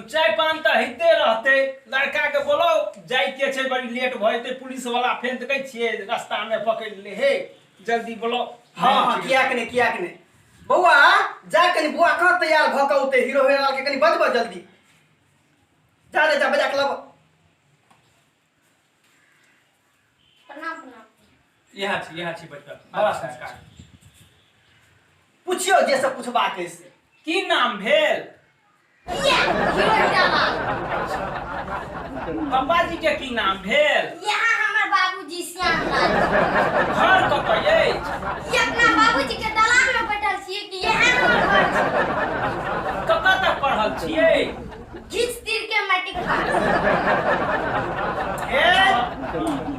चाय पान तो हिते रहते लड़का के बोलो जाय के छे बड़ी लेट भ जेते पुलिस वाला फेन त कहै छिए रास्ता में पकड़ ले हे जल्दी बोलो। हाँ किया के ने बउआ जा कनी बुआ कहाँ तैयार भ के उते हीरो हीरोइन के कनी बजबा जल्दी जा रे जा बजा के लब। यहाँ छी बच्चा बड़ा संस्कार पूछियो जे सब पूछबा के से की नाम भेल पापा जी के की नाम भेल यहाँ हमर बाबूजी श्यामलाल घर कतय अछि ये अपना बाबूजी के दलान में बैठल छिए कि यहाँ हमर घर छै। कतय तक पढ़ल छिए घिच तीर के मैट्रिक पास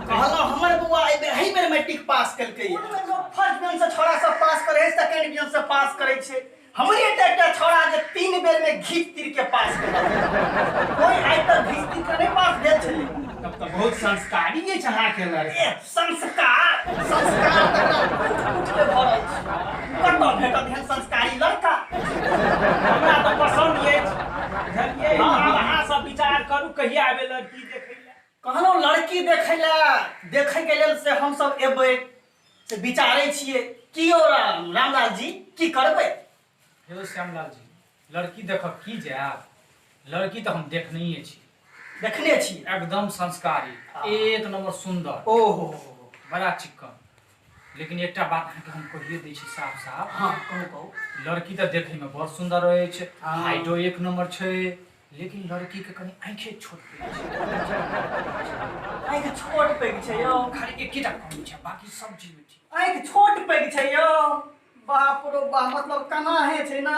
कहलो हमर बुआ एही बेर मैट्रिक पास करके फर्स्ट डिवीजन से छोरा सब पास करे सेकंड डिवीजन से पास करे छे हमरे एकटा छोरा जे 3 बेर में घिच तीर के पास कर कोई आइ तक घिच तीर के नहीं पास भेल छले। तब तो बहुत संस्कारी है चढ़ा के लड़का संस्कार तक उठ के भरल छै कतौ भेटत है संस्कारी लड़का हमरा तो पसंद ये बुझलिए अहाँ सब विचार करू कहिया आबे लड़की देखै ले कहलो लड़की देखे के लेल से हम सब एबै से विचारे छिए की ओ रामलाल जी की करबै। हे श्यामलाल जी लड़की देखब की जायब लड़की तो हम देखने छी देखने छी एकदम संस्कारी एक नंबर सुंदर ओहो बड़ा चिक्कन लेकिन एकटा बात अहाँके हम कहिए दै छी साफ साफ हाँ कहू लड़की तो देखे में बहुत सुंदर रहे छै हाइटो एक नंबर छै लेकिन लड़की के कनी आंखे छोट आँखि छोट पैघ छै यौ खाली एकेटा कमी छै बाकी सब चीज में ठीक आँखि छोट पैघ छै यौ बाप रो बा मतलब कना है छै ना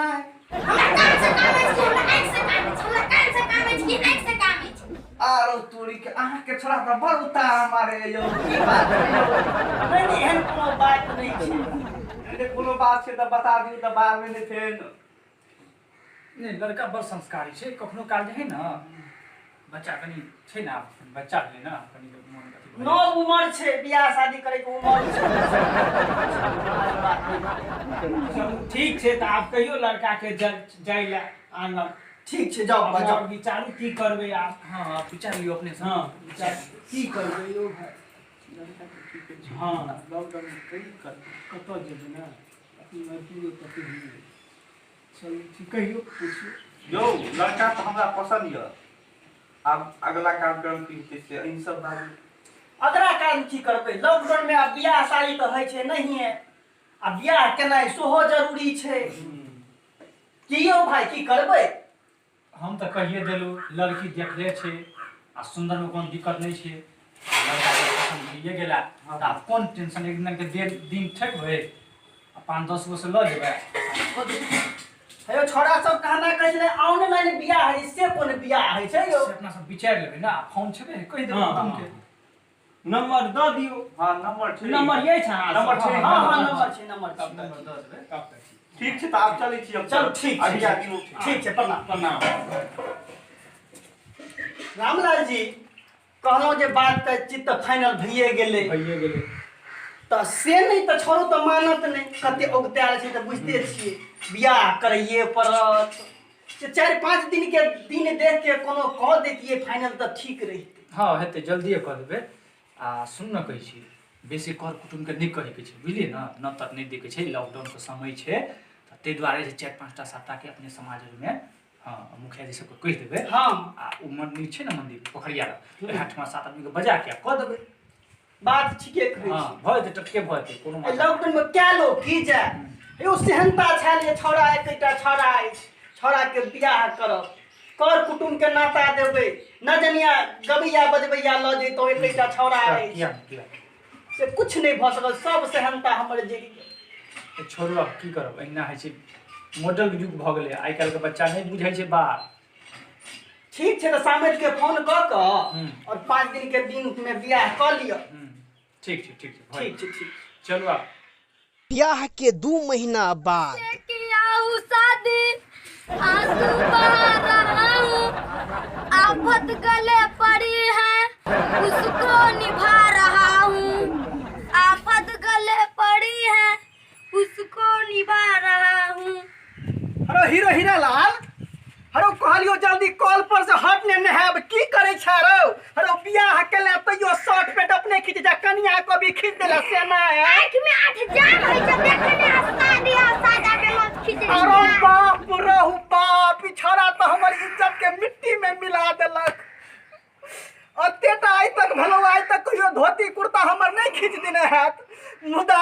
हमरा कान से कामे छी हमरा आँख से कामे छी हमरा कान से कामे छी आँख से कामे छी आरो तोरी के अहाँ के छोरा त बड़ उतार मारे यौ की बात है यौ नहीं एहन कोनो बात नहीं छै एहन कोनो बात छै त बता दियौ त बाद में नहीं फेर नहीं लड़का बड़ संस्कारी छै कखनो काल जे है ना बच्चा कनी छै ना बच्चा भेलै ना कनी मन कथि नौ उम्र छै बियाह शादी करे के उम्र छै। ठीक छै तो आप कहियो लड़का के जाय ले आना ठीक छै जाओ बजाओ विचारू की करबे आप हाँ आप विचार लियो अपने से हाँ विचार की करबे यो हाँ लॉकडाउन में कई कतौ जेबै ना अपनी मर्जी के कतौ जेबै चल ठीक कहियो पूछियो यो लड़का तो हमरा पसंद है अब अगला कार्यक्रम की होते से इन सब बात अगला काम की करबै लॉकडाउन में अब बियाह शादी तो है छै नहीं है अब बियाह केनाइ सोहो जरूरी छै की यौ भाई की करबै हम तो कहिए देलू लड़की देखले छे आ सुंदर में कोनो दिक्कत नहीं छे लड़का के पसंद भइए गेला त आप कौन टेंशन एक दिन के दिन ठक होए 5-10 गो से ल जेबै हेयो छोरा सब कहना कहै छले ऑनलाइन बियाह है से कोन बियाह है छै यौ से अपना सब विचार लेबै ना फोन छबे कहि देबै हाँ, तुमके नंबर दो दियो हां नंबर छै नंबर ये छै नंबर छै हां हां नंबर छै नंबर तब नंबर दे देबै तब तक ठीक छै त आप चलै छी अब चल ठीक अभी छै आगे ठीक छै प्रणाम प्रणाम रामलाल जी कहलो जे बात त चित्त फाइनल भइए गेलै त से नहीं त छोरो त मानत नहीं कते उगताल छै त बुझते छिए बियाह करइए पड़त से 4-5 दिन के दिन देख के कोनो कह देतिए फाइनल त ठीक रहिते हां हेते जल्दी कह देबै आ सुन न कहै छी बेसी कर कुटुम के नहीं कहे के छै बुझलिए न तक नहीं देखे छै लॉकडाउन के समय छै त ते दुआरे जे 4-5टा सातटा के अपने समाज में हां मुखिया जी सबके कहि देबै हां आ उ मंदिर छै न मंदिर पोखरिया रे 8-7 आदमी के बजा के कह देबै बात ठीके कहै हां छी भय त टटके भय त कोनो ए लॉकडाउन में क्या लोग की जाय यो सेहनता छाल ये छोरा एकटा छोरा अछि छोरा के बियाह करब कर कुटुम के नाता देबै न जनिया गबिया बजबैया ल जइतो एकटा छोरा अछि किया से कुछ नहीं भ सकल सब सेहनता हमर जरी छोड़ू अब की करब एहिना होइ छै मॉडल युग भ गेलै आइ काल्हि के बच्चा नहीं बुझै छै बात ठीक छै त सामत के फोन क के और 5 दिन के दिन में बियाह क लियो ठीक छै ठीक चलू आप ब्याह के 2 महीना बाद किया हूँ शादी आंसू बहा रहा हूँ आफत गले पड़ी है उसको निभा रहा हूँ आफत गले पड़ी है उसको निभा रहा हूँ। हेलो हीरो हीरा लाल हरो कहलियो जल्दी कॉल पर से हट ने नहाब की करे छ रो हरो बियाह केले तइयो शर्ट पेट अपने खींच जा कनिया को भी खींच देला से ना है आँख में आठ जाम है जब देखने शादी और सादा के मत खींच अरे बाप रहू बाप ई छोरा तो हमर इज्जत के मिट्टी में मिला देलक अतेटा आई तक भलो आई तक कहियो धोती कुर्ता हमर नहीं खींच देने हैत मुदा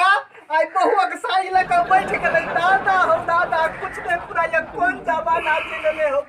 आई बहुआ के साड़ी लेकर बैठ गेलै दादा हो दादा कुछ नहीं पूरा ये कौन जमाना चले हो